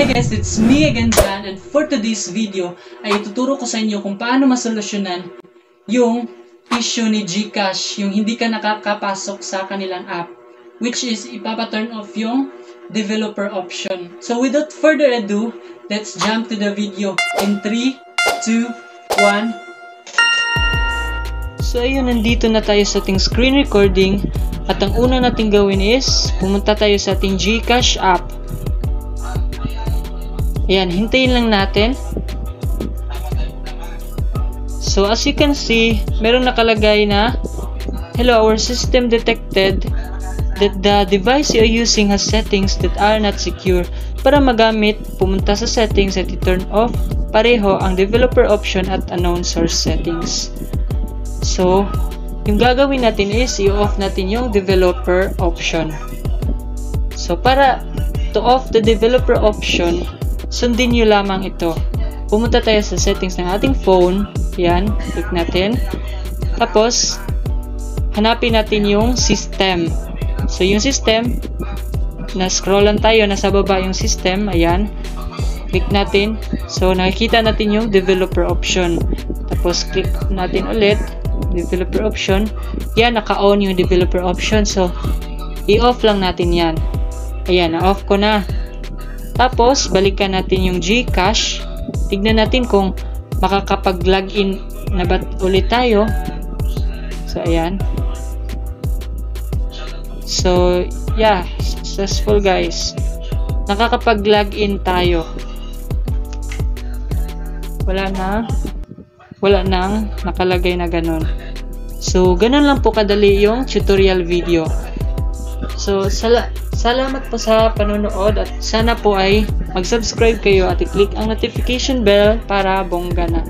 Hey guys, it's me again, Dan, and for today's video ay ituturo ko sa inyo kung paano masolusyonan yung issue ni GCash, yung hindi ka nakakapasok sa kanilang app, which is ipapa-turn off yung developer option. So without further ado, let's jump to the video in 3, 2, 1. So ayun, nandito na tayo sa ating screen recording at ang una nating gawin is pumunta tayo sa ating GCash app. Ayan, hintayin lang natin. So as you can see, meron nakalagay na, hello, our system detected that the device you are using has settings that are not secure. Para magamit, pumunta sa settings at i-turn off pareho ang developer option at unknown source settings. So, yung gagawin natin is i-off natin yung developer option. So para to off the developer option, sundin nyo lamang ito. Pumunta tayo sa settings ng ating phone. Yan, click natin. Tapos, hanapin natin yung system. So, yung system, na-scrollan tayo, nasa baba yung system. Ayan, click natin. So, nakikita natin yung developer option. Tapos, click natin ulit, developer option. Yan, naka-on yung developer option. So, i-off lang natin yan. Ayan, na-off ko na. Tapos, balikan natin yung GCash. Tignan natin kung makakapag-login na ba ulit tayo. So, ayan. So, yeah. Successful, guys. Nakakapag-login tayo. Wala nang nakalagay na ganun. So, ganun lang po kadali yung tutorial video. So, salamat po sa panonood at sana po ay mag-subscribe kayo at i-click ang notification bell para bongga na.